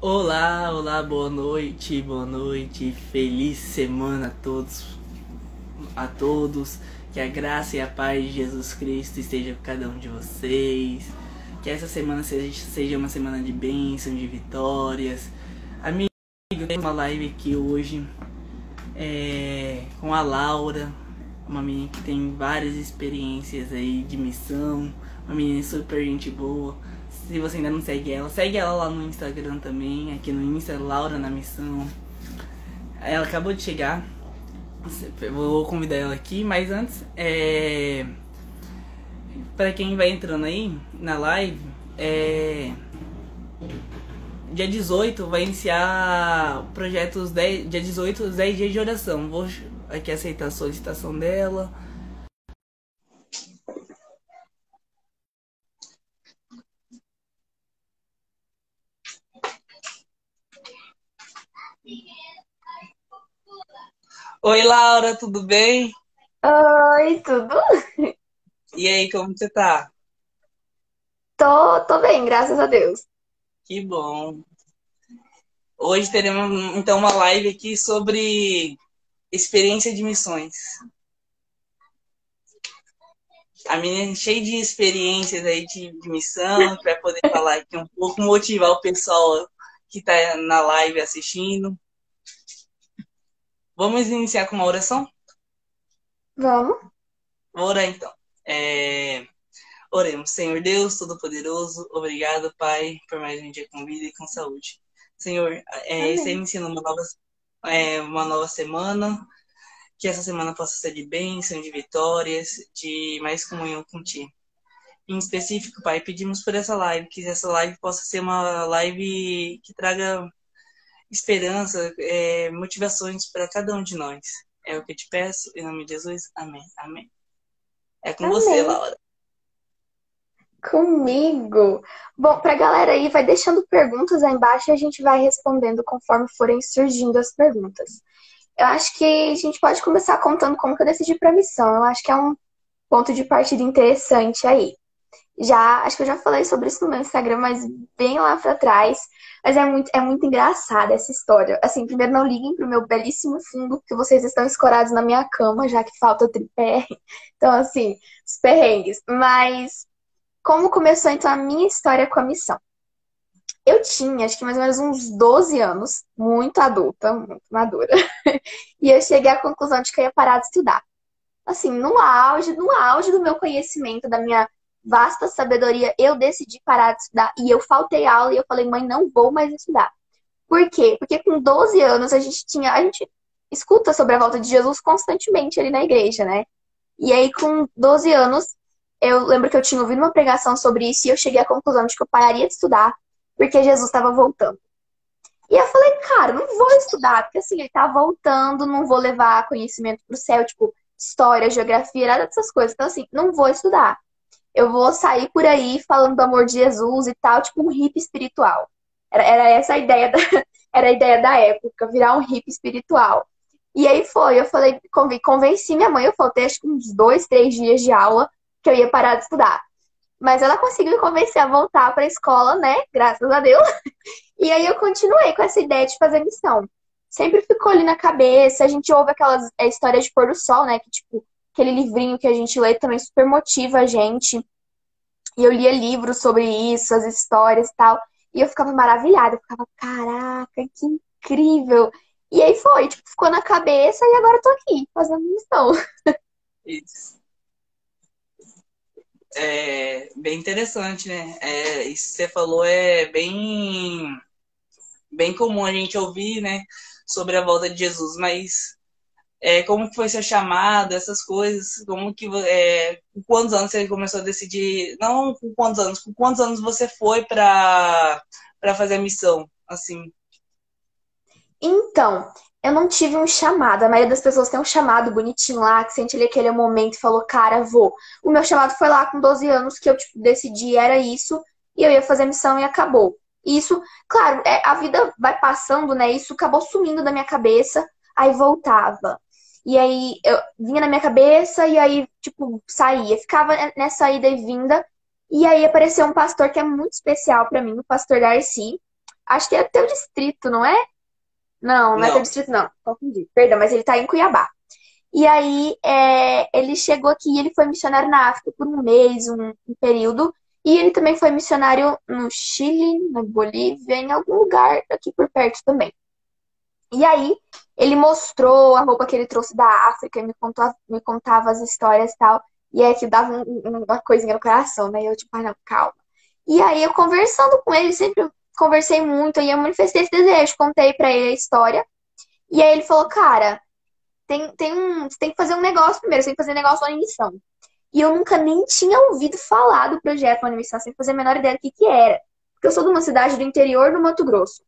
Olá, olá, boa noite, feliz semana a todos, que a graça e a paz de Jesus Cristo esteja com cada um de vocês, que essa semana seja uma semana de bênção, de vitórias. Amigo, eu tenho uma live aqui hoje com a Laura, uma menina que tem várias experiências aí de missão, uma menina super gente boa. Se você ainda não segue ela lá no Instagram também, aqui no Insta, Laura na Missão. Ela acabou de chegar, eu vou convidar ela aqui, mas antes, para quem vai entrando aí na live, dia 18 vai iniciar o projeto dia 18, os 10 dias de oração. Vou aqui aceitar a solicitação dela. Oi, Laura, tudo bem? Oi, tudo? E aí, como você tá? Tô bem, graças a Deus. Que bom. Hoje teremos então uma live aqui sobre experiência de missões. A menina é cheia de experiências aí de missão, que vai poder falar aqui um pouco, motivar o pessoal que tá na live assistindo. Vamos iniciar com uma oração? Vamos? Vou orar então. Oremos. Senhor Deus Todo-Poderoso, obrigado, Pai, por mais um dia com vida e com saúde. Senhor, está Amém. iniciando uma nova semana, que essa semana possa ser de bênção, de vitórias, de mais comunhão contigo. Em específico, Pai, pedimos por essa live, que essa live possa ser uma live que traga esperança, motivações para cada um de nós. É o que eu te peço, em nome de Jesus. Amém. Amém. É com você, Amém. Laura. Comigo. Bom, pra galera aí, vai deixando perguntas aí embaixo e a gente vai respondendo conforme forem surgindo as perguntas. Eu acho que a gente pode começar contando como que eu decidi pra missão. Eu acho que é um ponto de partida interessante aí. Acho que eu já falei sobre isso no meu Instagram, mas bem lá pra trás. Mas é muito engraçada essa história. Assim, primeiro não liguem pro meu belíssimo fundo, porque vocês estão escorados na minha cama, já que falta tripé. Então, assim, os perrengues. Mas como começou então a minha história com a missão? Eu tinha, acho que mais ou menos uns 12 anos, muito adulta, muito madura. E eu cheguei à conclusão de que eu ia parar de estudar. Assim, no auge do meu conhecimento, da minha vasta sabedoria, eu decidi parar de estudar. E eu faltei aula e eu falei, mãe, não vou mais estudar. Por quê? Porque com 12 anos a gente escuta sobre a volta de Jesus constantemente ali na igreja, né? E aí, com 12 anos, eu lembro que eu tinha ouvido uma pregação sobre isso e eu cheguei à conclusão de que eu pararia de estudar porque Jesus estava voltando. E eu falei, cara, não vou estudar, porque assim, ele tá voltando, não vou levar conhecimento pro céu, tipo, história, geografia, nada dessas coisas. Então, assim, não vou estudar. Eu vou sair por aí falando do amor de Jesus e tal, tipo um hippie espiritual. Era essa a ideia da, era a ideia da época, virar um hippie espiritual. E aí foi, eu falei, convenci minha mãe, eu faltei acho que uns 2, 3 dias de aula que eu ia parar de estudar. Mas ela conseguiu me convencer a voltar para a escola, né? Graças a Deus. E aí eu continuei com essa ideia de fazer missão. Sempre ficou ali na cabeça. A gente ouve aquelas histórias de pôr do sol, né? Que tipo, aquele livrinho que a gente lê também super motiva a gente. E eu lia livros sobre isso, as histórias e tal. E eu ficava maravilhada. Eu ficava, caraca, que incrível. E aí foi, tipo, ficou na cabeça e agora eu tô aqui, fazendo missão. Isso. Bem interessante, né? Isso que você falou é bem comum a gente ouvir, né? Sobre a volta de Jesus, mas como que foi seu chamado, essas coisas, com quantos anos você começou a decidir, não com quantos anos você foi para fazer a missão, assim? Então, eu não tive um chamado. A maioria das pessoas tem um chamado bonitinho lá, que sente ali aquele momento e falou, cara, vou. O meu chamado foi lá com 12 anos, que eu tipo, decidi, era isso, e eu ia fazer a missão e acabou. E isso, claro, a vida vai passando, né? Isso acabou sumindo da minha cabeça, aí voltava. E aí eu vinha na minha cabeça e aí, tipo, saía. Ficava nessa ida e vinda. E aí apareceu um pastor que é muito especial pra mim, o pastor Darcy. Acho que é teu distrito, não é? Não, não é teu Não. distrito, não. Confundi. Perdão, mas ele tá em Cuiabá. E aí, ele chegou aqui e ele foi missionário na África por um mês, um período. E ele também foi missionário no Chile, na Bolívia, em algum lugar aqui por perto também. E aí, ele mostrou a roupa que ele trouxe da África, e me contava as histórias e tal. E aí, que dava uma coisinha no coração, né? E eu, tipo, ah, não, calma. E aí, eu conversando com ele, sempre conversei muito, e eu manifestei esse desejo, contei pra ele a história. E aí, ele falou, cara, você tem que fazer um negócio primeiro, você tem que fazer negócio lá em missão. E eu nunca nem tinha ouvido falar do projeto Uma Missão, sem fazer a menor ideia do que era. Porque eu sou de uma cidade do interior do Mato Grosso.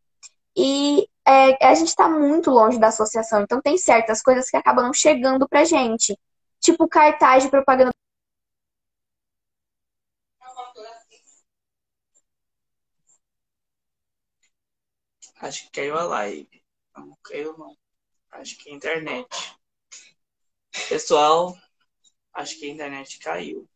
E a gente está muito longe da associação, então tem certas coisas que acabam não chegando pra gente. Tipo cartaz de propaganda. Acho que caiu a live. Não caiu, não. Acho que a internet. Pessoal, acho que a internet caiu.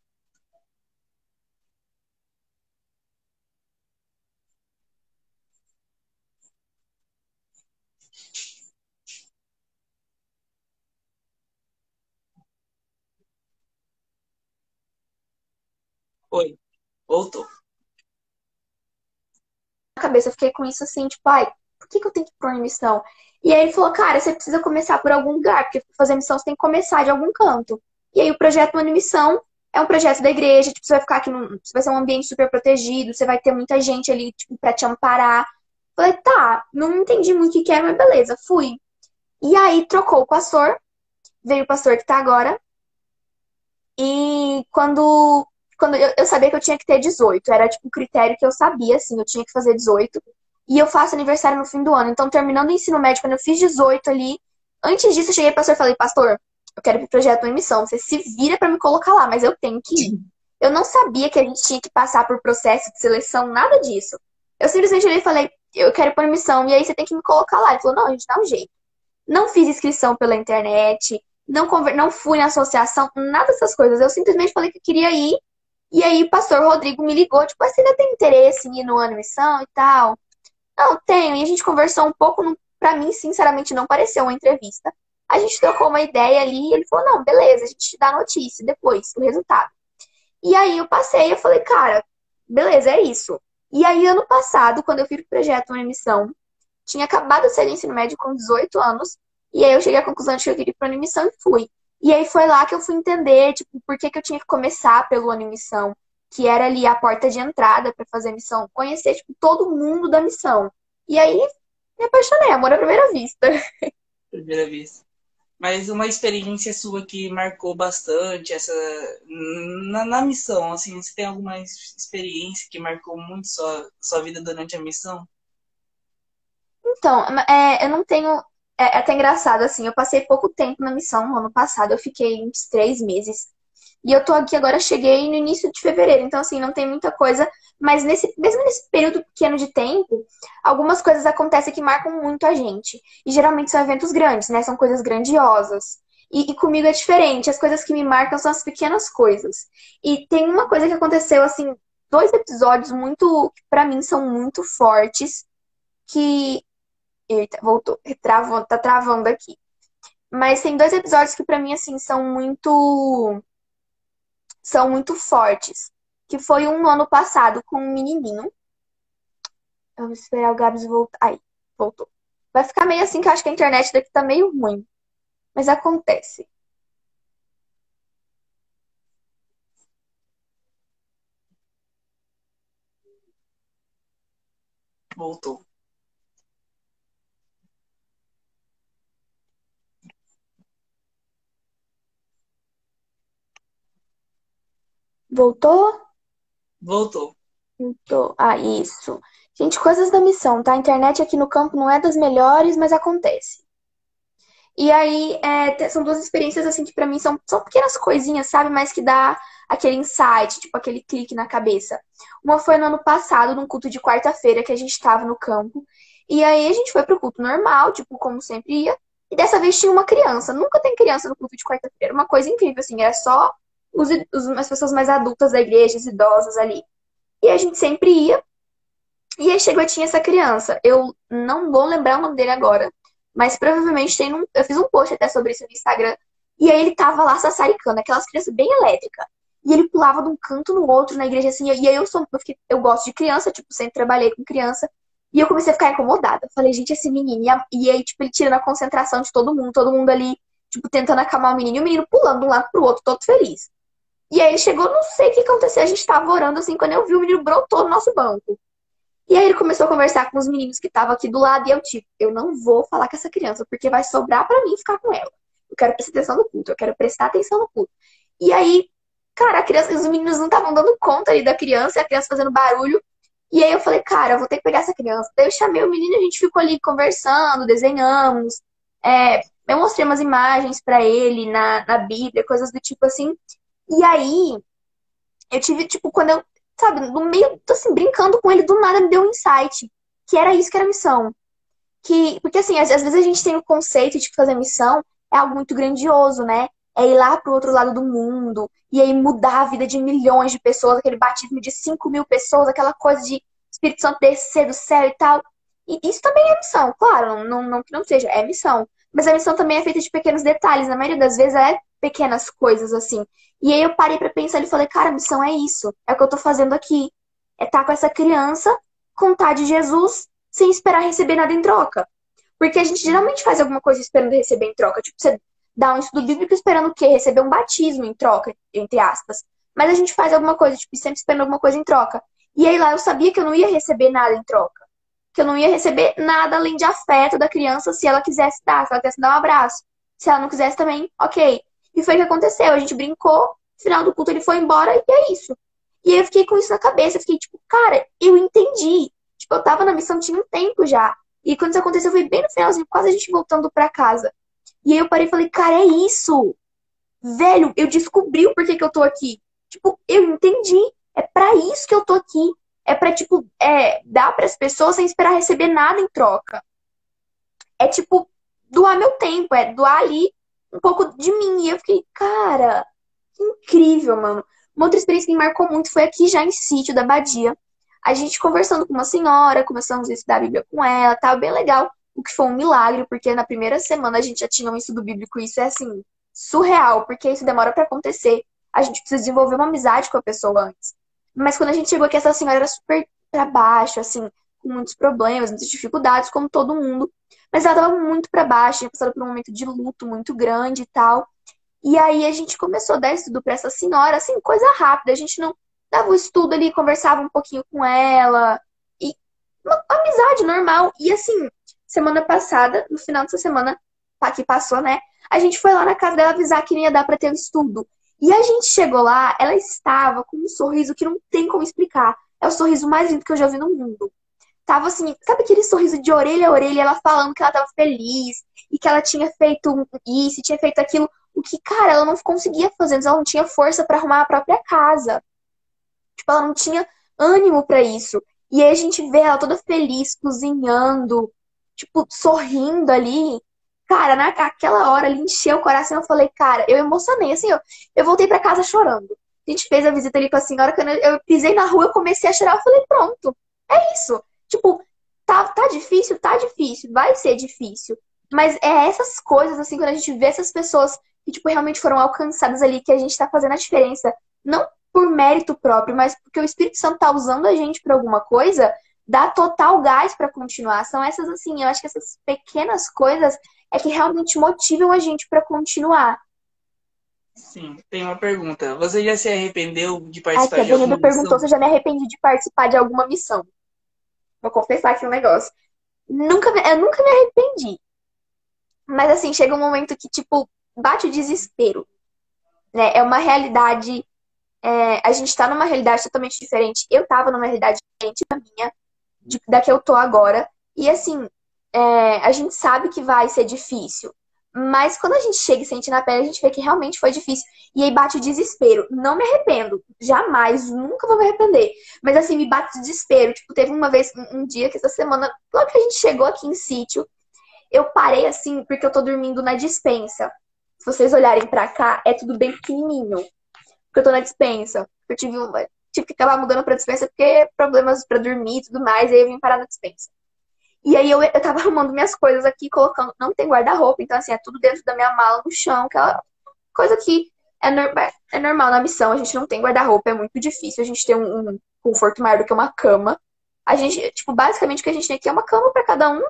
Oi, voltou. Na cabeça. Eu fiquei com isso assim, tipo, ai, por que eu tenho que ir pra uma missão? E aí ele falou, cara, você precisa começar por algum lugar, porque pra fazer missão você tem que começar de algum canto. E aí o projeto Uma Missão é um projeto da igreja, tipo, você vai ficar aqui você vai ser um ambiente super protegido, você vai ter muita gente ali, tipo, pra te amparar. Falei, tá, não entendi muito o que que era, mas beleza, fui. E aí trocou o pastor, veio o pastor que tá agora, e quando eu sabia que eu tinha que ter 18, era tipo o critério que eu sabia, assim, eu tinha que fazer 18. E eu faço aniversário no fim do ano. Então, terminando o ensino médio, quando eu fiz 18 ali, antes disso eu cheguei pro pastor e falei, pastor, eu quero ir pro projeto Uma Missão. Você se vira pra me colocar lá, mas eu tenho que ir. Eu não sabia que a gente tinha que passar por processo de seleção, nada disso. Eu simplesmente olhei e falei, eu quero ir pra uma missão, e aí você tem que me colocar lá. Ele falou, não, a gente dá um jeito. Não fiz inscrição pela internet, não fui na associação, nada dessas coisas. Eu simplesmente falei que queria ir. E aí o pastor Rodrigo me ligou, tipo, você ainda tem interesse em ir no ano missão e tal? Não, tenho. E a gente conversou um pouco, pra mim, sinceramente, não pareceu uma entrevista. A gente trocou uma ideia ali e ele falou, não, beleza, a gente te dá notícia depois, o resultado. E aí eu passei, eu falei, cara, beleza, é isso. E aí, ano passado, quando eu fui pro projeto Uma Missão, tinha acabado de sair do ensino médio com 18 anos. E aí eu cheguei à conclusão de que eu queria ir para Unimissão e fui. E aí foi lá que eu fui entender, tipo, por que que eu tinha que começar pelo Unimissão, que era ali a porta de entrada para fazer a missão, conhecer, tipo, todo mundo da missão. E aí me apaixonei, amor à primeira vista. Primeira vez. Mas uma experiência sua que marcou bastante essa na missão, assim, você tem alguma experiência que marcou muito sua vida durante a missão? Então, eu não tenho. É até engraçado, assim, eu passei pouco tempo na missão no ano passado, eu fiquei uns 3 meses. E eu tô aqui agora, cheguei no início de fevereiro, então assim, não tem muita coisa, mas mesmo nesse período pequeno de tempo, algumas coisas acontecem que marcam muito a gente. E geralmente são eventos grandes, né? São coisas grandiosas. E comigo é diferente, as coisas que me marcam são as pequenas coisas. E tem uma coisa que aconteceu, assim, 2 episódios muito, que pra mim são muito fortes, que. Eita, voltou, tá travando aqui. Mas tem 2 episódios que pra mim, assim, são muito fortes. Que foi um no ano passado com um menininho. Vamos esperar o Gabs voltar. Aí, voltou. Vai ficar meio assim que eu acho que a internet daqui tá meio ruim. Mas acontece. Voltou. Voltou? Voltou. Voltou. Ah, isso. Gente, coisas da missão, tá? A internet aqui no campo não é das melhores, mas acontece. E aí, são 2 experiências, assim, que pra mim são pequenas coisinhas, sabe? Mas que dá aquele insight, tipo, aquele clique na cabeça. Uma foi no ano passado, num culto de quarta-feira, que a gente tava no campo. E aí a gente foi pro culto normal, tipo, como sempre ia. E dessa vez tinha uma criança. Nunca tem criança no culto de quarta-feira. Uma coisa incrível, assim, era só as pessoas mais adultas da igreja, os idosos ali. E a gente sempre ia. E aí chegou e tinha essa criança. Eu não vou lembrar o nome dele agora, mas provavelmente tem eu fiz um post até sobre isso no Instagram. E aí ele tava lá sassaricando, aquelas crianças bem elétricas. E ele pulava de um canto no outro na igreja assim. E aí eu gosto de criança, tipo, sempre trabalhei com criança. E eu comecei a ficar incomodada. Falei, gente, esse menino. E aí, tipo, ele tirando a concentração de todo mundo ali, tipo, tentando acalmar o menino. E o menino pulando de um lado pro outro, todo feliz. E aí ele chegou, não sei o que aconteceu. A gente tava orando assim, quando eu vi o menino brotou no nosso banco. E aí ele começou a conversar com os meninos que estavam aqui do lado. E eu, tipo, eu não vou falar com essa criança, porque vai sobrar pra mim ficar com ela. Eu quero prestar atenção no culto, eu quero prestar atenção no culto. E aí, cara, os meninos não estavam dando conta ali da criança, e a criança fazendo barulho. E aí eu falei, cara, eu vou ter que pegar essa criança. Daí eu chamei o menino, a gente ficou ali conversando, desenhamos. Eu mostrei umas imagens pra ele na Bíblia, coisas do tipo assim. E aí, eu tive, tipo, quando eu, sabe, no meio, assim, brincando com ele, do nada me deu um insight. Que era isso que era missão. Porque assim, às vezes a gente tem o conceito de que fazer missão é algo muito grandioso, né? É ir lá pro outro lado do mundo, e aí mudar a vida de milhões de pessoas, aquele batismo de 5.000 pessoas, aquela coisa de Espírito Santo descer do céu e tal. E isso também é missão, claro, não que não seja, é missão. Mas a missão também é feita de pequenos detalhes, na maioria das vezes é pequenas coisas, assim. E aí eu parei pra pensar e falei, cara, a missão é isso, é o que eu tô fazendo aqui. É estar com essa criança, contar de Jesus, sem esperar receber nada em troca. Porque a gente geralmente faz alguma coisa esperando receber em troca. Tipo, você dá um estudo bíblico esperando o quê? Receber um batismo em troca, entre aspas. Mas a gente faz alguma coisa, tipo, sempre esperando alguma coisa em troca. E aí lá eu sabia que eu não ia receber nada em troca. Que eu não ia receber nada além de afeto da criança se ela quisesse dar, se ela quisesse dar um abraço. Se ela não quisesse também, ok. E foi o que aconteceu. A gente brincou, no final do culto ele foi embora e é isso. E aí eu fiquei com isso na cabeça. Eu fiquei tipo, cara, eu entendi. Tipo, eu tava na missão tinha um tempo já. E quando isso aconteceu, foi bem no finalzinho, quase a gente voltando pra casa. E aí eu parei e falei, cara, é isso. Velho, eu descobri o porquê que eu tô aqui. Tipo, eu entendi. É pra isso que eu tô aqui. É pra, tipo, dar pras pessoas sem esperar receber nada em troca. É, tipo, doar meu tempo. É doar ali um pouco de mim. E eu fiquei, cara, que incrível, mano. Uma outra experiência que me marcou muito foi aqui já em Sítio da Badia. A gente conversando com uma senhora, começamos a estudar a Bíblia com ela, tava bem legal. O que foi um milagre, porque na primeira semana a gente já tinha um estudo bíblico, e isso é assim, surreal, porque isso demora pra acontecer. A gente precisa desenvolver uma amizade com a pessoa antes. Mas quando a gente chegou aqui, essa senhora era super pra baixo, assim, com muitos problemas, muitas dificuldades, como todo mundo. Mas ela tava muito pra baixo, tinha passado por um momento de luto muito grande e tal. E aí a gente começou a dar estudo pra essa senhora, assim, coisa rápida. A gente não dava o estudo ali, conversava um pouquinho com ela. E uma amizade normal. E assim, semana passada, no final dessa semana que passou, né? A gente foi lá na casa dela avisar que não ia dar pra ter o estudo. E a gente chegou lá, ela estava com um sorriso que não tem como explicar. É o sorriso mais lindo que eu já vi no mundo. Tava assim, sabe aquele sorriso de orelha a orelha, ela falando que ela tava feliz e que ela tinha feito isso, tinha feito aquilo. O que, cara, ela não conseguia fazer, ela não tinha força pra arrumar a própria casa. Tipo, ela não tinha ânimo pra isso. E aí a gente vê ela toda feliz, cozinhando, tipo, sorrindo ali. Cara, naquela hora ali encheu o coração. Eu falei, cara, eu emocionei. Assim, eu voltei pra casa chorando. A gente fez a visita ali com a senhora. Quando eu pisei na rua, eu comecei a chorar. Eu falei, pronto, é isso. Tipo, tá difícil? Tá difícil. Vai ser difícil. Mas é essas coisas, assim, quando a gente vê essas pessoas que, tipo, realmente foram alcançadas ali, que a gente tá fazendo a diferença. Não por mérito próprio, mas porque o Espírito Santo tá usando a gente pra alguma coisa, dá total gás pra continuar. São essas, assim, eu acho que essas pequenas coisas é que realmente motivam a gente pra continuar. Sim, tem uma pergunta. Você já se arrependeu de Aqui, participar a de alguma Danilo perguntou missão? se eu já me arrependi de participar de alguma missão. Vou confessar aqui um negócio. Eu nunca me arrependi. Mas assim, chega um momento que, tipo, bate o desespero, né? É uma realidade. A gente tá numa realidade totalmente diferente. Eu tava numa realidade diferente da minha, da que eu tô agora. E assim, a gente sabe que vai ser difícil. Mas quando a gente chega e sente na pele, a gente vê que realmente foi difícil. E aí bate o desespero. Não me arrependo. Jamais, nunca vou me arrepender. Mas assim, me bate o desespero. Tipo, teve uma vez, um dia que essa semana, logo que a gente chegou aqui em Sítio, eu parei assim, porque eu tô dormindo na despensa. Se vocês olharem pra cá, é tudo bem pequenininho. Porque eu tô na despensa. Eu tive tive que acabar mudando pra dispensa porque problemas pra dormir e tudo mais, aí eu vim parar na dispensa. E aí eu tava arrumando minhas coisas aqui, colocando. Não tem guarda-roupa, então assim, é tudo dentro da minha mala no chão, aquela coisa que é normal na missão. A gente não tem guarda-roupa, é muito difícil a gente ter um conforto maior do que uma cama. A gente, tipo, basicamente o que a gente tem aqui é uma cama pra cada um.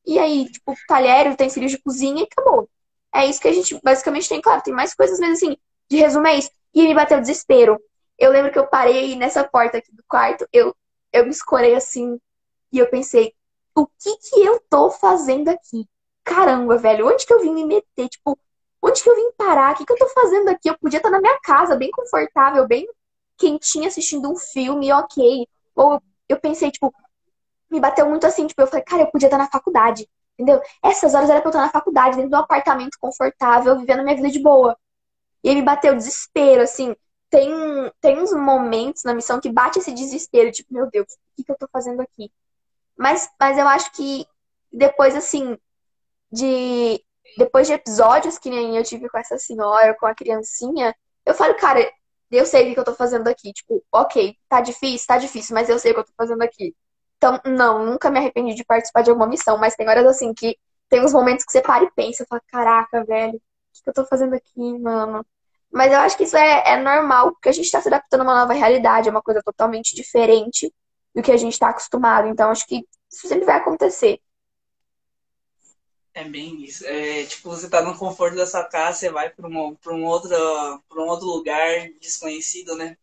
E aí, tipo, talher, utensílios de cozinha e acabou. É isso que a gente basicamente tem. Claro, tem mais coisas, mas assim, de resumo é isso. E me bateu desespero. Eu lembro que eu parei nessa porta aqui do quarto, eu me escorei assim, e eu pensei, o que que eu tô fazendo aqui? Caramba, velho, onde que eu vim me meter? Tipo, onde que eu vim parar? O que que eu tô fazendo aqui? Eu podia estar na minha casa, bem confortável, bem quentinha, assistindo um filme, ok. Ou eu pensei, tipo, me bateu muito assim, tipo, eu falei, cara, eu podia estar na faculdade, entendeu? Essas horas era pra eu estar na faculdade, dentro de um apartamento confortável, vivendo minha vida de boa. E aí me bateu desespero, assim. Tem, tem uns momentos na missão que bate esse desespero, tipo, meu Deus, o que que eu tô fazendo aqui? Mas eu acho que depois, assim, de. Depois de episódios que nem eu tive com essa senhora, com a criancinha, eu falo, cara, eu sei o que que eu tô fazendo aqui. Tipo, ok, tá difícil, mas eu sei o que eu tô fazendo aqui. Então, não, nunca me arrependi de participar de alguma missão, mas tem horas assim que tem uns momentos que você para e pensa, fala, caraca, velho, o que que eu tô fazendo aqui, mano? Mas eu acho que isso é normal, porque a gente tá se adaptando a uma nova realidade, é uma coisa totalmente diferente do que a gente tá acostumado. Então, acho que isso sempre vai acontecer. É bem isso. É, tipo, você tá no conforto da sua casa, você vai pra um outro lugar desconhecido, né?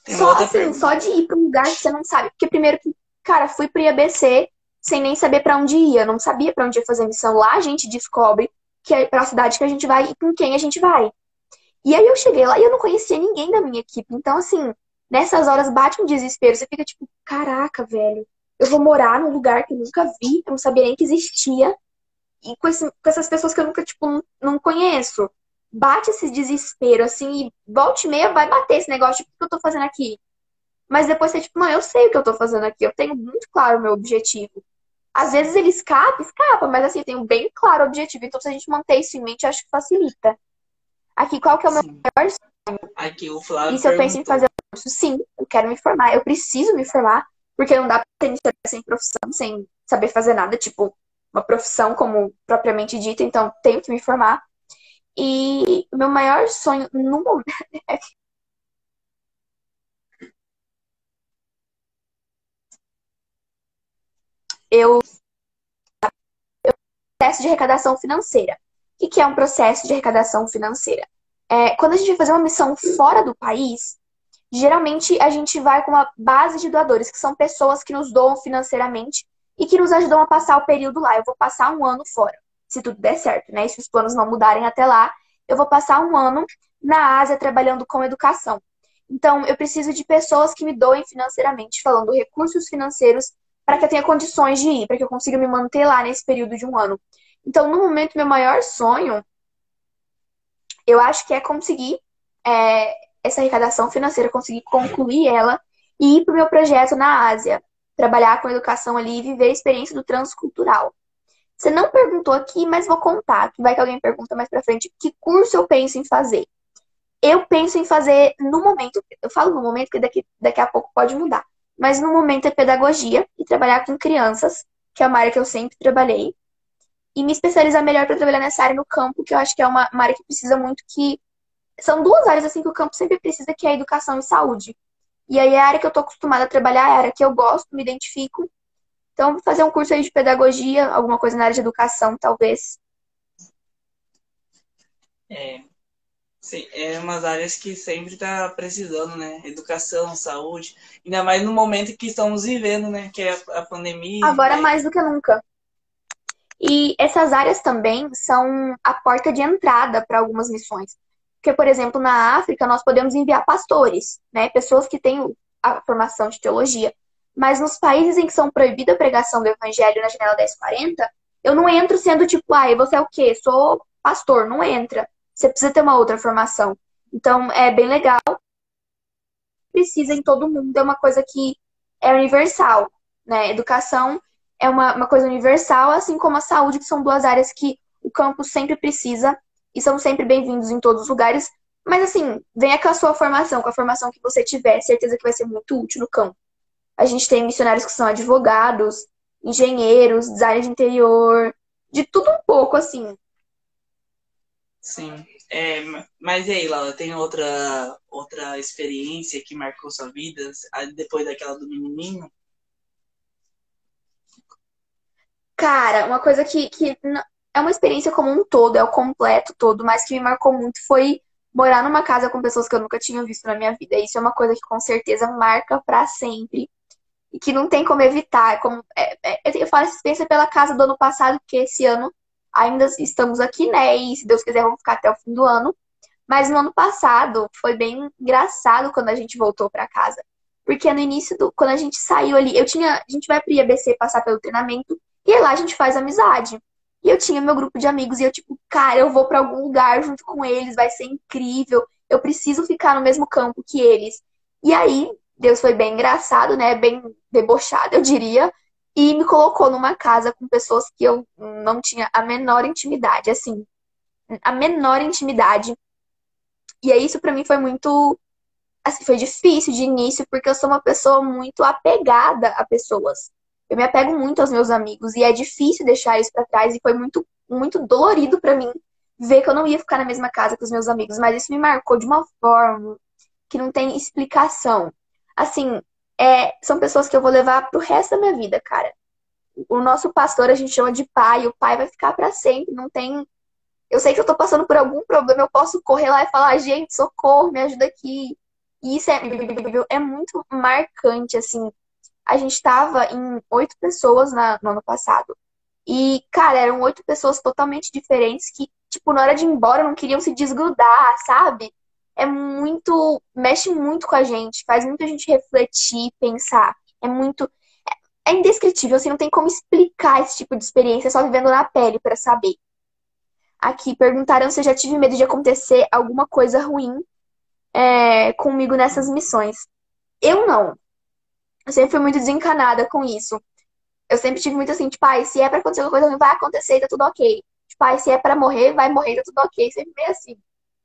Tem uma Só outra assim, pergunta. só de ir pra um lugar que você não sabe. Porque primeiro que, cara, fui pro IABC sem nem saber pra onde ia. Não sabia pra onde ia fazer missão. Lá a gente descobre que é pra cidade que a gente vai e com quem a gente vai. E aí eu cheguei lá e eu não conhecia ninguém da minha equipe. Então, assim, nessas horas bate um desespero. Você fica tipo, caraca, velho, eu vou morar num lugar que eu nunca vi, eu não sabia nem que existia. E com essas pessoas que eu nunca, tipo, não conheço. Bate esse desespero, assim, e volta e meia vai bater esse negócio, tipo, o que eu tô fazendo aqui? Mas depois você, tipo, não, eu sei o que eu tô fazendo aqui, eu tenho muito claro o meu objetivo. Às vezes ele escapa, mas assim, eu tenho bem claro o objetivo. Então, se a gente manter isso em mente, eu acho que facilita. Aqui, qual que é o meu Sim. maior. Aqui o E Flávio se eu penso em fazer perguntou. um curso, sim, eu quero me formar. Eu preciso me formar, porque não dá pra ter iniciativa sem profissão, sem saber fazer nada, tipo, uma profissão como propriamente dita, então tenho que me formar. E o meu maior sonho no momento é que eu processo de arrecadação financeira. O que é um processo de arrecadação financeira? Quando a gente vai fazer uma missão fora do país, geralmente a gente vai com uma base de doadores, que são pessoas que nos doam financeiramente e que nos ajudam a passar o período lá. Eu vou passar um ano fora, se tudo der certo, né? E se os planos não mudarem até lá, eu vou passar um ano na Ásia trabalhando com educação. Então, eu preciso de pessoas que me doem financeiramente, falando recursos financeiros para que eu tenha condições de ir, para que eu consiga me manter lá nesse período de um ano. Então, no momento, meu maior sonho, eu acho que é conseguir é, essa arrecadação financeira, conseguir concluir ela e ir para o meu projeto na Ásia, trabalhar com educação ali e viver a experiência do transcultural. Você não perguntou aqui, mas vou contar. Vai que alguém pergunta mais pra frente que curso eu penso em fazer. Eu penso em fazer no momento, eu falo no momento que daqui a pouco pode mudar, mas no momento é pedagogia e trabalhar com crianças, que é uma área que eu sempre trabalhei, e me especializar melhor para trabalhar nessa área no campo, que eu acho que é uma área que precisa muito que. São duas áreas assim que o campo sempre precisa, que é a educação e saúde. E aí é a área que eu tô acostumada a trabalhar, é a área que eu gosto, me identifico. Então, vou fazer um curso aí de pedagogia, alguma coisa na área de educação, talvez. É, sim, é umas áreas que sempre está precisando, né? Educação, saúde, ainda mais no momento que estamos vivendo, né? Que é a pandemia, Agora daí mais do que nunca. E essas áreas também são a porta de entrada para algumas missões. Porque, por exemplo, na África, nós podemos enviar pastores, né? Pessoas que têm a formação de teologia. Mas nos países em que são proibida a pregação do evangelho na janela 1040, eu não entro sendo tipo, ah, e você é o quê? Sou pastor. Não entra. Você precisa ter uma outra formação. Então, é bem legal. Precisa em todo mundo. É uma coisa que é universal, né? Educação é uma coisa universal, assim como a saúde, que são duas áreas que o campo sempre precisa e são sempre bem-vindos em todos os lugares, Mas assim, venha com a sua formação, com a formação que você tiver, certeza que vai ser muito útil no campo. A gente tem missionários que são advogados, engenheiros, design de interior, de tudo um pouco, assim. Sim. É, mas e aí, Laura, tem outra experiência que marcou sua vida, depois daquela do menininho? Cara, uma coisa é uma experiência como um todo, é o completo todo, mas que me marcou muito foi morar numa casa com pessoas que eu nunca tinha visto na minha vida. Isso é uma coisa que com certeza marca pra sempre e que não tem como evitar. Eu falo essa experiência pela casa do ano passado, porque esse ano ainda estamos aqui, né? E se Deus quiser, vamos ficar até o fim do ano. Mas no ano passado foi bem engraçado quando a gente voltou pra casa. Porque no início quando a gente saiu ali, a gente vai pro IABC passar pelo treinamento e aí lá a gente faz amizade. E eu tinha meu grupo de amigos e eu tipo, cara, eu vou pra algum lugar junto com eles, vai ser incrível. Eu preciso ficar no mesmo campo que eles. E aí, Deus foi bem engraçado, né? Bem debochado, eu diria, e me colocou numa casa com pessoas que eu não tinha a menor intimidade, assim, a menor intimidade. E aí isso pra mim foi muito, assim, foi difícil de início, porque eu sou uma pessoa muito apegada a pessoas. Eu me apego muito aos meus amigos e é difícil deixar isso pra trás e foi muito dolorido pra mim ver que eu não ia ficar na mesma casa que os meus amigos, mas isso me marcou de uma forma que não tem explicação. Assim, são pessoas que eu vou levar pro resto da minha vida, cara. O nosso pastor a gente chama de pai, o pai vai ficar pra sempre, não tem. Eu sei que eu tô passando por algum problema, eu posso correr lá e falar, gente, socorro, me ajuda aqui. E isso é muito marcante, assim. A gente tava em 8 pessoas no ano passado. E, cara, eram 8 pessoas totalmente diferentes que, tipo, na hora de ir embora não queriam se desgrudar, sabe? Mexe muito com a gente, faz muito a gente refletir, pensar. É indescritível, assim, não tem como explicar esse tipo de experiência só vivendo na pele pra saber. Aqui perguntaram se eu já tive medo de acontecer alguma coisa ruim comigo nessas missões. Eu não. Eu sempre fui muito desencanada com isso. Eu sempre tive muito assim, tipo, se é pra acontecer alguma coisa ruim, vai acontecer, tá tudo ok. Tipo, se é pra morrer, vai morrer, tá tudo ok. Sempre meio assim.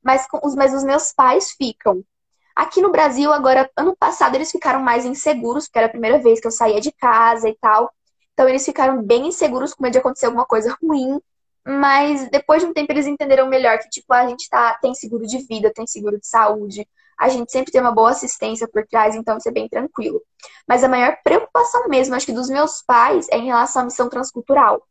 Mas os meus pais ficam. Aqui no Brasil, agora, ano passado, eles ficaram mais inseguros, porque era a primeira vez que eu saía de casa e tal. Então, eles ficaram bem inseguros, com medo de acontecer alguma coisa ruim. Mas depois de um tempo, eles entenderam melhor que, tipo, a gente tem seguro de vida, tem seguro de saúde. A gente sempre tem uma boa assistência por trás, então isso é bem tranquilo. Mas a maior preocupação mesmo, acho que dos meus pais, é em relação à missão transcultural.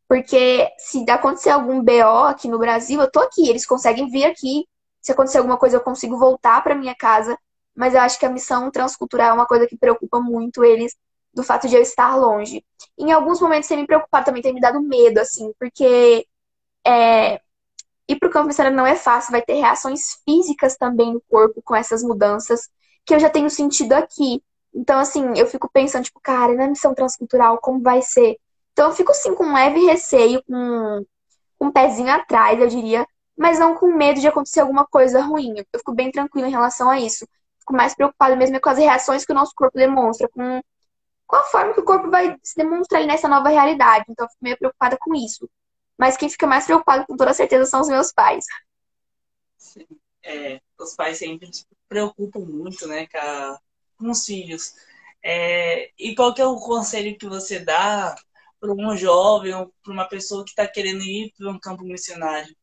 Porque se acontecer algum BO aqui no Brasil, eu tô aqui, eles conseguem vir aqui. Se acontecer alguma coisa, eu consigo voltar para minha casa. Mas eu acho que a missão transcultural é uma coisa que preocupa muito eles, do fato de eu estar longe. Em alguns momentos tem me preocupado também, tem me dado medo, assim, porque ir pro campo missionário não é fácil, vai ter reações físicas também no corpo com essas mudanças que eu já tenho sentido aqui. Então, assim, eu fico pensando, tipo, cara, na missão transcultural, como vai ser? Então, eu fico, assim, com um leve receio, com um pezinho atrás, eu diria, mas não com medo de acontecer alguma coisa ruim. Eu fico bem tranquila em relação a isso. Fico mais preocupada mesmo com as reações que o nosso corpo demonstra, com a forma que o corpo vai se demonstrar aí nessa nova realidade. Então, eu fico meio preocupada com isso. Mas quem fica mais preocupado, com toda certeza, são os meus pais. Sim. Os pais sempre se preocupam muito, né, com os filhos. E qual que é o conselho que você dá para um jovem ou para uma pessoa que está querendo ir para um campo missionário?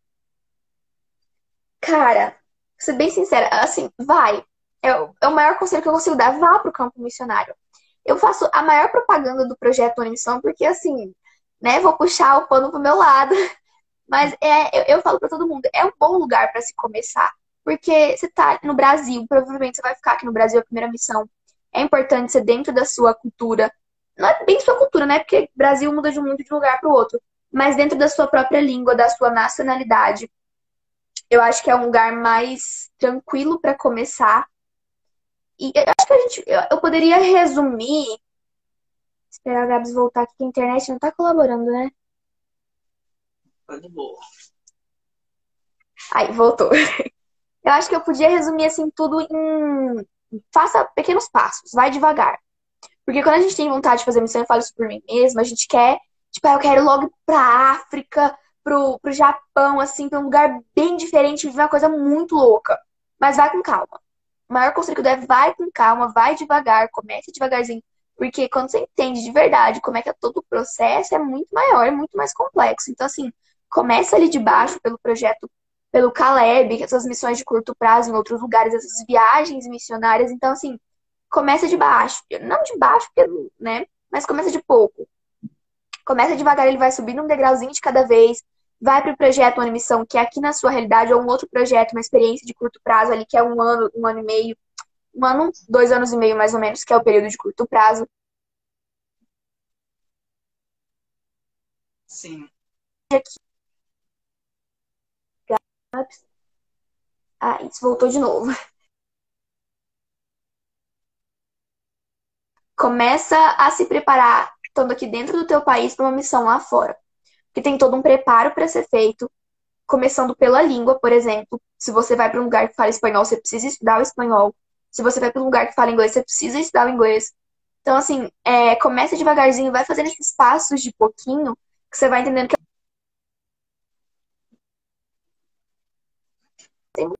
Cara, pra ser bem sincera, assim, vai. É o maior conselho que eu consigo dar. Vá pro campo missionário. Eu faço a maior propaganda do projeto Unimissão, porque assim, né, vou puxar o pano pro meu lado. Mas eu falo pra todo mundo, é um bom lugar pra se começar. Porque você tá no Brasil, provavelmente você vai ficar aqui no Brasil a primeira missão. É importante ser dentro da sua cultura. Não é bem sua cultura, né? Porque o Brasil muda de muito de um lugar pro outro. Mas dentro da sua própria língua, da sua nacionalidade. Eu acho que é um lugar mais tranquilo pra começar. E eu acho que eu poderia resumir. Esperar a Gabs voltar aqui, que a internet não tá colaborando, né? Tá de boa. Aí, voltou. Eu acho que eu podia resumir assim tudo em faça pequenos passos, vai devagar. Porque quando a gente tem vontade de fazer missão, eu falo isso por mim mesma, a gente quer, tipo, eu quero logo ir pra África, pro Japão, assim, pra um lugar bem diferente, viver uma coisa muito louca. Mas vai com calma. O maior conselho que eu der, vai com calma, vai devagar, comece devagarzinho. Porque quando você entende de verdade como é que é todo o processo, é muito maior, é muito mais complexo. Então, assim, começa ali de baixo pelo projeto, pelo Caleb, que essas missões de curto prazo em outros lugares, essas viagens missionárias. Então, assim, começa de baixo. Não de baixo, porque, né? Mas começa de pouco. Começa devagar, ele vai subindo um degrauzinho de cada vez. Vai para o projeto, uma missão que é aqui na sua realidade, ou um outro projeto, uma experiência de curto prazo ali, que é um ano e meio, um ano, 2 anos e meio mais ou menos, que é o período de curto prazo. Sim. Ah, isso voltou de novo. Começa a se preparar, estando aqui dentro do teu país, para uma missão lá fora. Porque tem todo um preparo para ser feito, começando pela língua, por exemplo. Se você vai para um lugar que fala espanhol, você precisa estudar o espanhol. Se você vai para um lugar que fala inglês, você precisa estudar o inglês. Então, assim, começa devagarzinho, vai fazendo esses passos de pouquinho, que você vai entendendo que tem muito.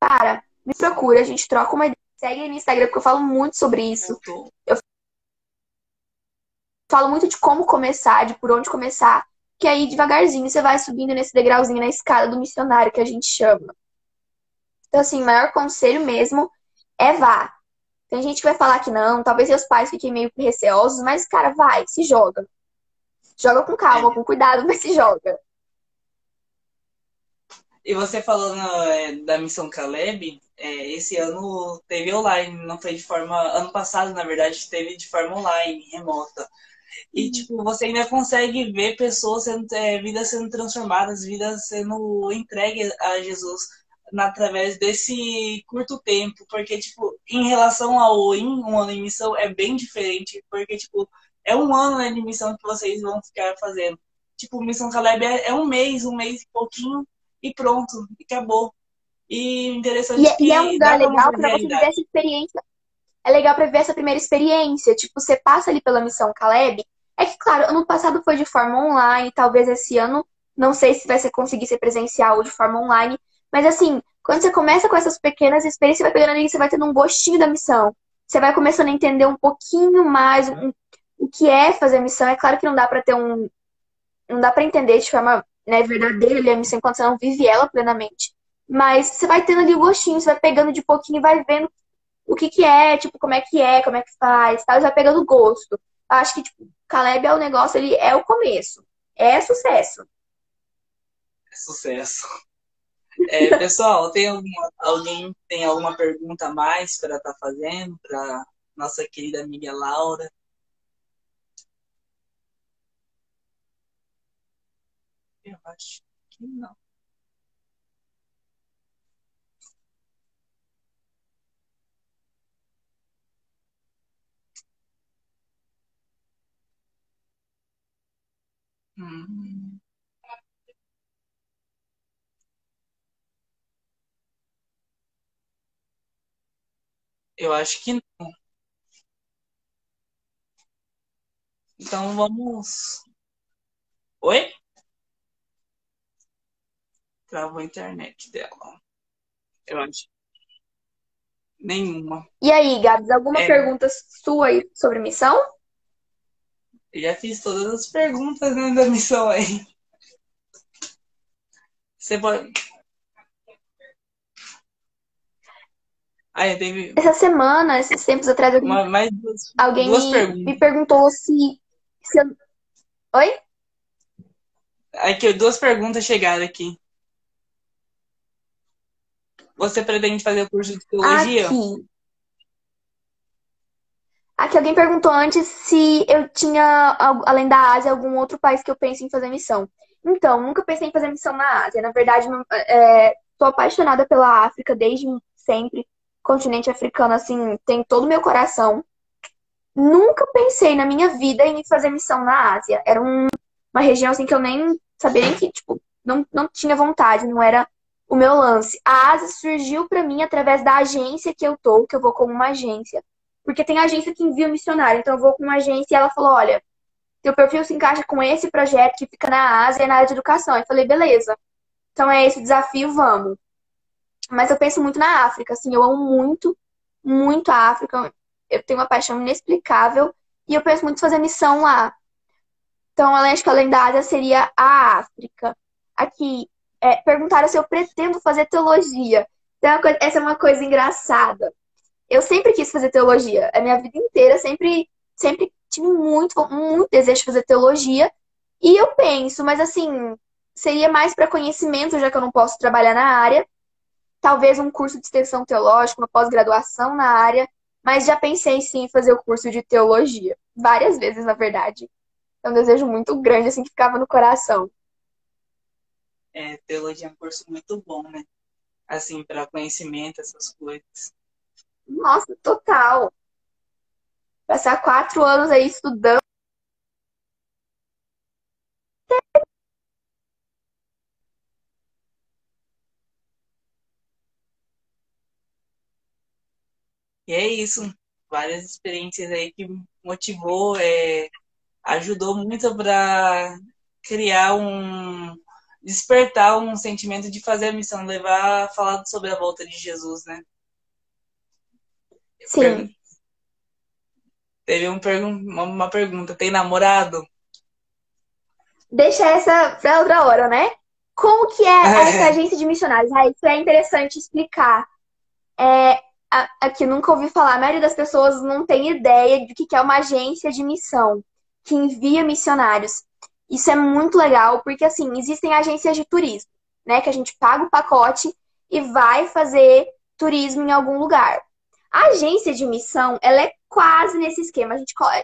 Cara, me procura, a gente troca uma ideia. Segue aí no Instagram, porque eu falo muito sobre isso. Voltou. Eu falo muito de como começar, de por onde começar. Que aí, devagarzinho, você vai subindo nesse degrauzinho na escada do missionário, que a gente chama. Então, assim, o maior conselho mesmo é vá. Tem gente que vai falar que não, talvez seus pais fiquem meio receosos, mas, cara, vai, se joga. Joga com calma, É. com cuidado, mas se joga. E você falando da missão Caleb, esse ano teve online, não foi de forma. Ano passado, na verdade, teve de forma online, remota. E, tipo, você ainda consegue ver pessoas sendo, vidas sendo transformadas, vidas sendo entregues a Jesus através desse curto tempo. Porque, tipo, em relação ao um ano em missão, é bem diferente. Porque, tipo, é um ano, né, de missão que vocês vão ficar fazendo. Tipo, Missão Caleb é um mês e pouquinho, e pronto, e acabou. E interessante E é um que dá lugar pra legal mostrar a pra você viver realidade. essa experiência. É legal pra viver essa primeira experiência. Tipo, você passa ali pela missão Caleb. É que, claro, ano passado foi de forma online, talvez esse ano, não sei se vai ser conseguir ser presencial ou de forma online. Mas assim, quando você começa com essas pequenas experiências, você vai pegando ali, você vai tendo um gostinho da missão. Você vai começando a entender um pouquinho mais o que é fazer missão. É claro que não dá pra ter não dá pra entender de forma, né, verdadeira ali a missão enquanto você não vive ela plenamente. Mas você vai tendo ali o gostinho, você vai pegando de pouquinho e vai vendo o que que é, tipo, como é que faz, tal, e vai pegando gosto. Eu acho que, tipo, Caleb é o negócio, ele é o começo. É sucesso. É sucesso. Pessoal, alguém tem alguma pergunta a mais para estar fazendo para nossa querida amiga Laura? Eu acho que não. Hum, eu acho que não. Então vamos. Oi? Travou a internet dela. Eu acho. Nenhuma. E aí, Gabs, alguma É, pergunta sua aí sobre missão? eu já fiz todas as perguntas, né, da missão aí. Você pode. Aí teve Essa semana, esses tempos atrás, mais alguém duas me perguntas. perguntou se eu... Oi? Aqui, duas perguntas chegaram aqui. Você pretende fazer o curso de teologia? Aqui. Aqui alguém perguntou antes se eu tinha, além da Ásia, algum outro país que eu penso em fazer missão. Então, nunca pensei em fazer missão na Ásia. Na verdade, sou apaixonada pela África desde sempre. Continente africano, assim, tem todo o meu coração. Nunca pensei na minha vida em fazer missão na Ásia. Era uma região, assim, que eu nem sabia nem que, tipo, não tinha vontade, não era o meu lance. A Ásia surgiu pra mim através da agência que eu tô, que eu vou como uma agência. Porque tem agência que envia o missionário. Então eu vou com uma agência e ela falou: olha, teu perfil se encaixa com esse projeto que fica na Ásia e na área de educação. Eu falei, beleza. Então é esse o desafio, vamos. Mas eu penso muito na África, assim, eu amo muito, muito a África. Eu tenho uma paixão inexplicável e eu penso muito em fazer missão lá. Então, acho que além da Ásia seria a África. Aqui, perguntaram se eu pretendo fazer teologia. Então, essa é uma coisa engraçada. Eu sempre quis fazer teologia. A minha vida inteira, sempre tive muito, muito desejo de fazer teologia. E eu penso, mas assim, seria mais para conhecimento, já que eu não posso trabalhar na área. Talvez um curso de extensão teológica, uma pós-graduação na área. Mas já pensei sim em fazer o curso de teologia. Várias vezes, na verdade. É um desejo muito grande, assim, que ficava no coração. Teologia é um curso muito bom, né? Assim, para conhecimento, essas coisas. Nossa, total. Passar 4 anos aí estudando. E é isso. Várias experiências aí que motivou, ajudou muito para criar despertar um sentimento de fazer a missão, levar, falar sobre a volta de Jesus, né? Sim. Teve uma pergunta, tem namorado? Deixa essa pra outra hora, né? Como que é essa agência de missionários? Ah, isso é interessante explicar. Aqui nunca ouvi falar, a maioria das pessoas não tem ideia de que é uma agência de missão que envia missionários. Isso é muito legal, porque assim, existem agências de turismo, né? Que a gente paga o pacote e vai fazer turismo em algum lugar. A agência de missão, ela é quase nesse esquema.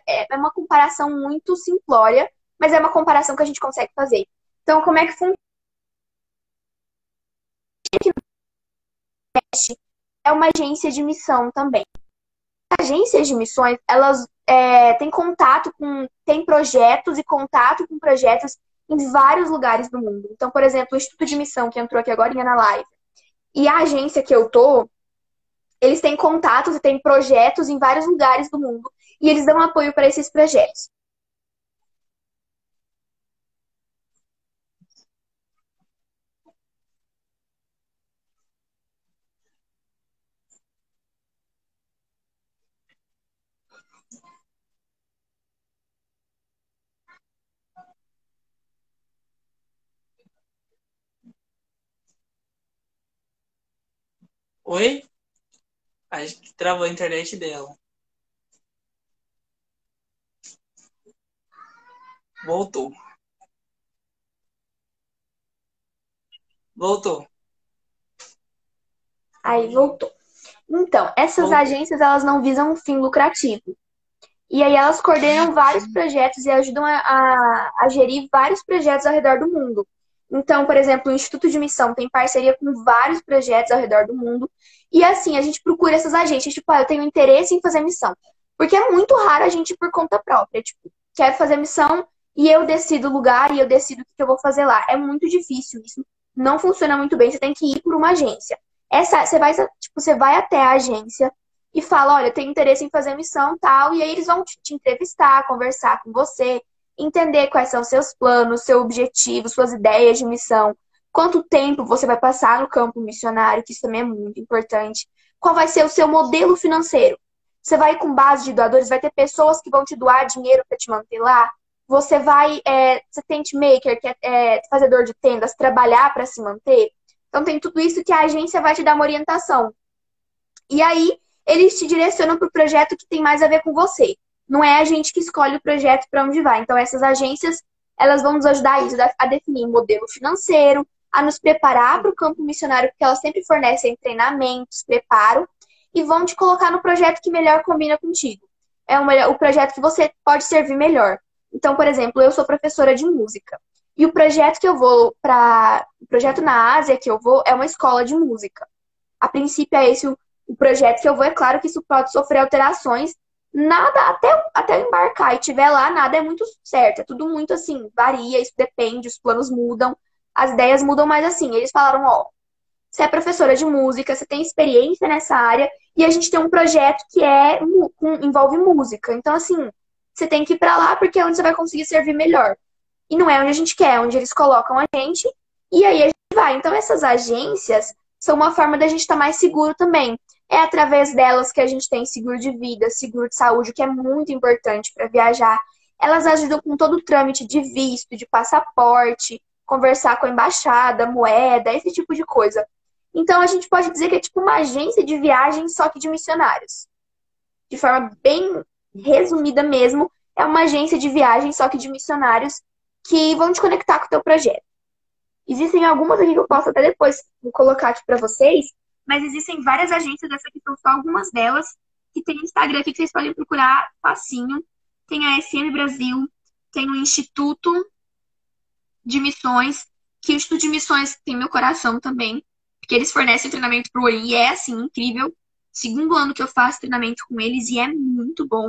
É uma comparação muito simplória, mas é uma comparação que a gente consegue fazer. Então, como é que funciona? É uma agência de missão também. Agências de missões, elas têm projetos e contato com projetos em vários lugares do mundo. Então, por exemplo, o Instituto de Missão, que entrou aqui agora na live, e a agência que eu tô, eles têm contatos e têm projetos em vários lugares do mundo, e eles dão apoio para esses projetos. Oi? Acho que travou a internet dela. Voltou. Voltou. Aí voltou. Então, essas Voltou. agências, elas não visam um fim lucrativo. E aí elas coordenam vários projetos e ajudam a gerir vários projetos ao redor do mundo. Então, por exemplo, o Instituto de Missão tem parceria com vários projetos ao redor do mundo. E assim, a gente procura essas agências, tipo, eu tenho interesse em fazer missão. Porque é muito raro a gente ir por conta própria, tipo, quero fazer missão e eu decido o lugar e eu decido o que eu vou fazer lá. É muito difícil isso. Não funciona muito bem, você tem que ir por uma agência. Você vai até a agência e fala, olha, eu tenho interesse em fazer missão e tal, e aí eles vão te entrevistar, conversar com você, entender quais são seus planos, seu objetivo, suas ideias de missão, quanto tempo você vai passar no campo missionário, que isso também é muito importante, qual vai ser o seu modelo financeiro. Você vai com base de doadores, vai ter pessoas que vão te doar dinheiro para te manter lá, você tem tent maker, que é fazedor de tendas, trabalhar para se manter. Então tem tudo isso que a agência vai te dar uma orientação. E aí, eles te direcionam para o projeto que tem mais a ver com você. Não é a gente que escolhe o projeto para onde vai. Então, essas agências, elas vão nos ajudar a definir modelo financeiro, a nos preparar para o campo missionário, porque elas sempre fornecem treinamentos, preparo, e vão te colocar no projeto que melhor combina contigo. O projeto que você pode servir melhor. Então, por exemplo, eu sou professora de música. E o projeto que eu vou o projeto na Ásia que eu vou é uma escola de música. A princípio é esse o projeto que eu vou. É claro que isso pode sofrer alterações. Nada, até eu embarcar e tiver lá, nada é muito certo. É tudo muito assim, varia, isso depende, os planos mudam, as ideias mudam, mas assim, eles falaram, ó, você é professora de música, você tem experiência nessa área, e a gente tem um projeto que envolve música. Então, assim, você tem que ir pra lá porque é onde você vai conseguir servir melhor. E não é onde a gente quer, é onde eles colocam a gente, e aí a gente vai. Então, essas agências são uma forma da gente estar mais seguro também. É através delas que a gente tem seguro de vida, seguro de saúde, o que é muito importante para viajar. Elas ajudam com todo o trâmite de visto, de passaporte, conversar com a embaixada, moeda, esse tipo de coisa. Então, a gente pode dizer que é tipo uma agência de viagem, só que de missionários. De forma bem resumida mesmo, é uma agência de viagem, só que de missionários, que vão te conectar com o teu projeto. Existem algumas aqui que eu posso até depois colocar aqui para vocês, mas existem várias agências, essa aqui são só algumas delas, que tem Instagram aqui que vocês podem procurar facinho. Tem a SM Brasil, tem o Instituto de Missões, que o Instituto de Missões tem meu coração também, porque eles fornecem treinamento pro OI e é, assim, incrível. Segundo ano que eu faço treinamento com eles e é muito bom.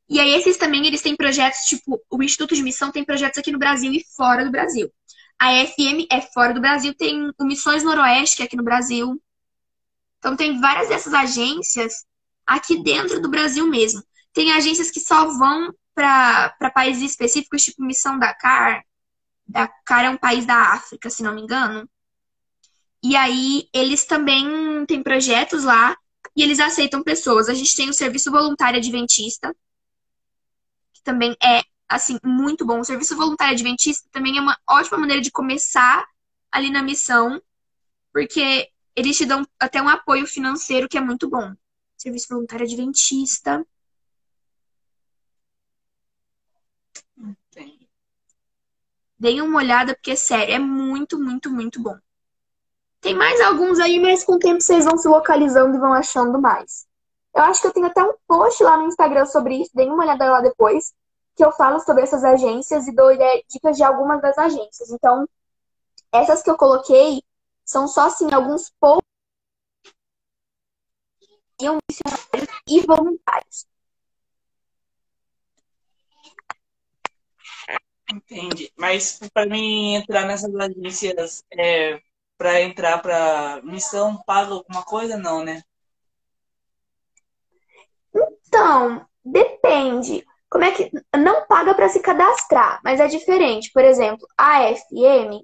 E aí esses também, eles têm projetos, tipo, o Instituto de Missão tem projetos aqui no Brasil e fora do Brasil. A FM é fora do Brasil, tem o Missões Noroeste, que é aqui no Brasil. Então tem várias dessas agências aqui dentro do Brasil mesmo. Tem agências que só vão para países específicos, tipo Missão Dakar. Dakar é um país da África, se não me engano. E aí eles também têm projetos lá e eles aceitam pessoas. A gente tem o Serviço Voluntário Adventista, que também é, assim, muito bom. O Serviço Voluntário Adventista também é uma ótima maneira de começar ali na missão, porque eles te dão até um apoio financeiro que é muito bom. Serviço Voluntário Adventista. Tem. Deem uma olhada, porque, sério, é muito, muito, muito bom. Tem mais alguns aí, mas com o tempo vocês vão se localizando e vão achando mais. Eu acho que eu tenho até um post lá no Instagram sobre isso, deem uma olhada lá depois, que eu falo sobre essas agências e dou dicas de algumas das agências. Então, essas que eu coloquei são só, assim, alguns posts e voluntários. Entendi. Mas para mim entrar nessas agências, para entrar para missão, paga alguma coisa? Não, né? Então, depende. Como é que não paga para se cadastrar, mas é diferente. Por exemplo, a FM,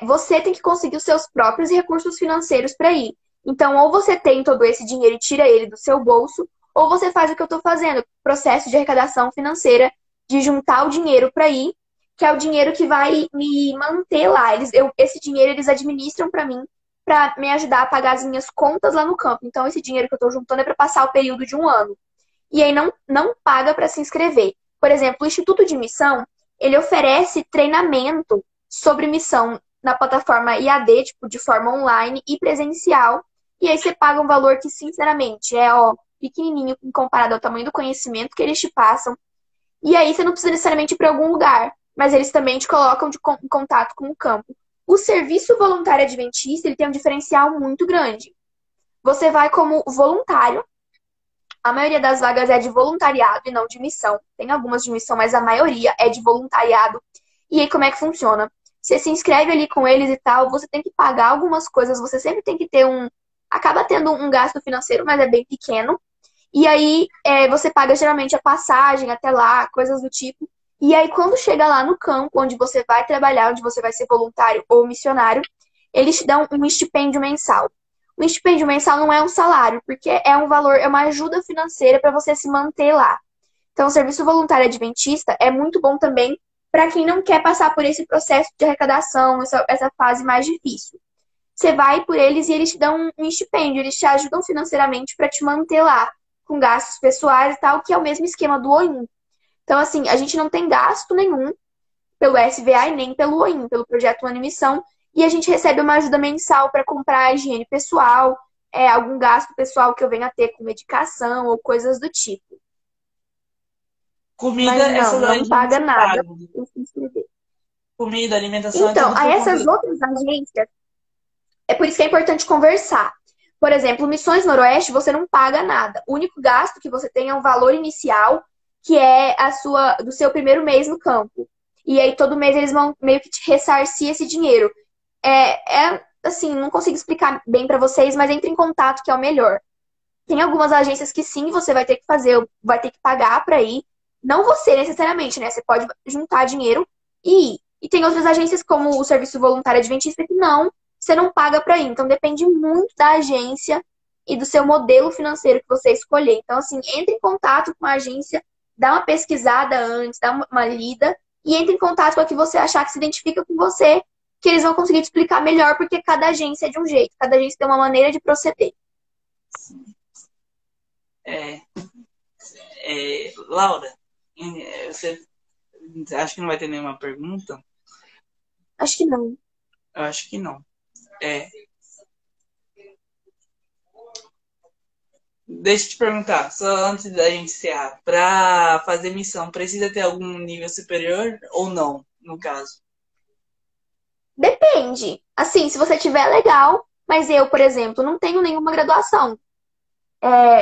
você tem que conseguir os seus próprios recursos financeiros para ir. Então, ou você tem todo esse dinheiro e tira ele do seu bolso, ou você faz o que eu estou fazendo, processo de arrecadação financeira, de juntar o dinheiro para ir, que é o dinheiro que vai me manter lá. Esse dinheiro eles administram para mim, para me ajudar a pagar as minhas contas lá no campo. Então, esse dinheiro que eu estou juntando é para passar o período de um ano. E aí não paga para se inscrever. Por exemplo, o Instituto de Missão, ele oferece treinamento sobre missão na plataforma IAD, tipo, de forma online e presencial. E aí você paga um valor que, sinceramente, pequenininho comparado ao tamanho do conhecimento que eles te passam. E aí você não precisa necessariamente ir para algum lugar, mas eles também te colocam em contato com o campo. O Serviço Voluntário Adventista, ele tem um diferencial muito grande. Você vai como voluntário. A maioria das vagas é de voluntariado e não de missão. Tem algumas de missão, mas a maioria é de voluntariado. E aí, como é que funciona? Você se inscreve ali com eles e tal, você tem que pagar algumas coisas, você sempre tem que ter acaba tendo um gasto financeiro, mas é bem pequeno. E aí, você paga geralmente a passagem até lá, coisas do tipo. E aí, quando chega lá no campo, onde você vai trabalhar, onde você vai ser voluntário ou missionário, eles te dão um estipêndio mensal. O estipêndio mensal não é um salário, porque é um valor, é uma ajuda financeira para você se manter lá. Então, o Serviço Voluntário Adventista é muito bom também para quem não quer passar por esse processo de arrecadação, essa fase mais difícil. Você vai por eles e eles te dão um estipêndio, eles te ajudam financeiramente para te manter lá, com gastos pessoais e tal, que é o mesmo esquema do OIM. Então, assim, a gente não tem gasto nenhum pelo SVA e nem pelo OIM, pelo Projeto Ano em Missão, e a gente recebe uma ajuda mensal para comprar higiene pessoal, algum gasto pessoal que eu venha a ter com medicação ou coisas do tipo. Comida, Mas essas não agências paga nada. pagam. Comida, alimentação, é Então, tudo a por conta. essas outras agências, é por isso que é importante conversar. Por exemplo, Missões Noroeste, você não paga nada. O único gasto que você tem é um valor inicial, que é do seu primeiro mês no campo. E aí, todo mês, eles vão meio que te ressarcir esse dinheiro. Assim, não consigo explicar bem para vocês, mas entre em contato que é o melhor. Tem algumas agências que sim, você vai ter que fazer, vai ter que pagar para ir. Não você necessariamente, né? Você pode juntar dinheiro e ir. E tem outras agências como o Serviço Voluntário Adventista que não, você não paga para ir. Então depende muito da agência e do seu modelo financeiro que você escolher. Então, assim, entre em contato com a agência, dá uma pesquisada antes, dá uma lida e entre em contato com a que você achar que se identifica com você, que eles vão conseguir te explicar melhor, porque cada agência é de um jeito, cada agência tem uma maneira de proceder. É, Laura, você acha que não vai ter nenhuma pergunta? Acho que não. Eu acho que não. É, deixa eu te perguntar, só antes da gente encerrar, para fazer missão, precisa ter algum nível superior ou não, no caso? Depende. Assim, se você tiver legal, mas eu, por exemplo, não tenho nenhuma graduação.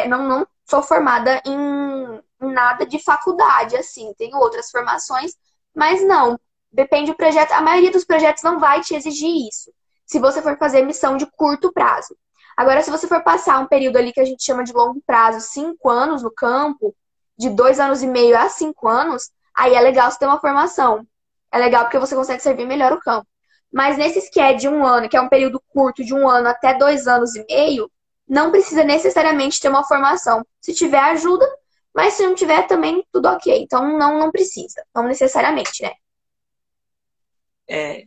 Não sou formada em nada de faculdade, assim. Tenho outras formações, mas não. Depende do projeto. A maioria dos projetos não vai te exigir isso. Se você for fazer missão de curto prazo. Agora, se você for passar um período ali que a gente chama de longo prazo, 5 anos no campo, de 2 anos e meio a 5 anos, aí é legal você ter uma formação. É legal porque você consegue servir melhor o campo. Mas nesses que é de 1 ano, que é um período curto de 1 ano até 2 anos e meio, não precisa necessariamente ter uma formação. Se tiver, ajuda, mas se não tiver, também tudo ok. Então, não precisa. Não necessariamente, né?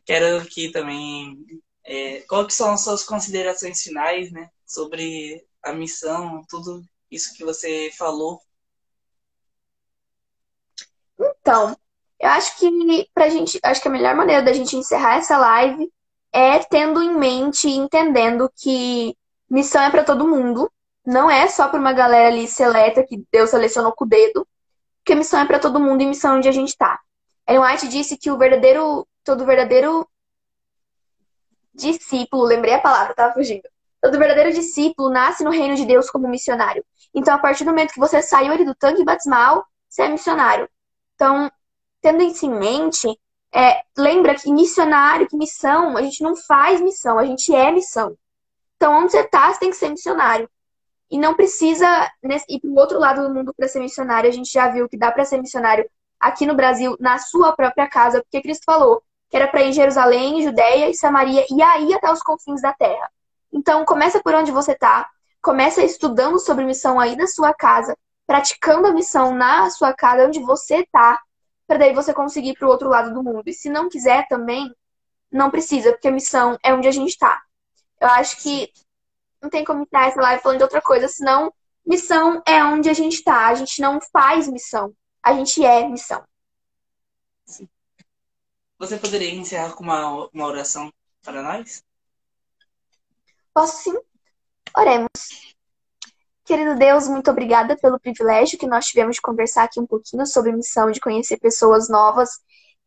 Quero aqui também, qual que são as suas considerações finais, né, sobre a missão, tudo isso que você falou. Então, eu acho que acho que a melhor maneira da gente encerrar essa live é tendo em mente e entendendo que missão é para todo mundo. Não é só para uma galera ali seleta que Deus selecionou com o dedo, porque missão é para todo mundo e missão é onde a gente tá. Ellen White disse que todo verdadeiro discípulo, lembrei a palavra, tava fugindo. Todo verdadeiro discípulo nasce no reino de Deus como missionário. Então, a partir do momento que você saiu ali do tanque batismal, você é missionário. Então, tendo isso em mente, lembra que missionário, que missão, a gente não faz missão, a gente é missão. Então, onde você tá, você tem que ser missionário. E não precisa ir para o outro lado do mundo para ser missionário. A gente já viu que dá para ser missionário aqui no Brasil, na sua própria casa, porque Cristo falou que era para ir em Jerusalém, Judéia e Samaria e aí até os confins da terra. Então, começa por onde você está, começa estudando sobre missão aí na sua casa, praticando a missão na sua casa, onde você está, para daí você conseguir ir para o outro lado do mundo. E se não quiser também, não precisa, porque a missão é onde a gente está. Eu acho que não tem como entrar essa live falando de outra coisa, senão missão é onde a gente tá. A gente não faz missão. A gente é missão. Você poderia encerrar com uma oração para nós? Posso sim? Oremos. Querido Deus, muito obrigada pelo privilégio que nós tivemos de conversar aqui um pouquinho sobre missão, de conhecer pessoas novas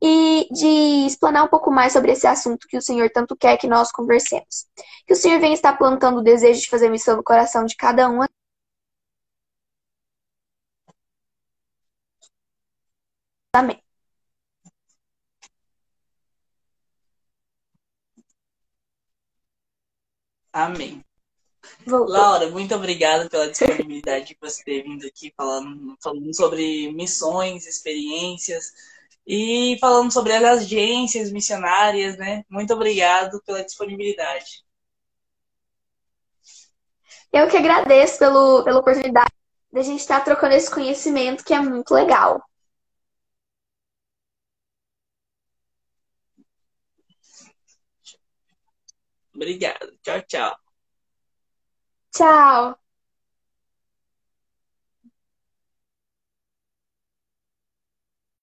e de explanar um pouco mais sobre esse assunto que o Senhor tanto quer que nós conversemos. Que o Senhor venha estar plantando o desejo de fazer missão no coração de cada um. Amém. Amém. Voltou. Laura, muito obrigado pela disponibilidade de você ter vindo aqui falando sobre missões, experiências e falando sobre as agências missionárias, né? Muito obrigado pela disponibilidade. Eu que agradeço pela oportunidade de a gente estar trocando esse conhecimento que é muito legal. Obrigado. Tchau, tchau. Tchau!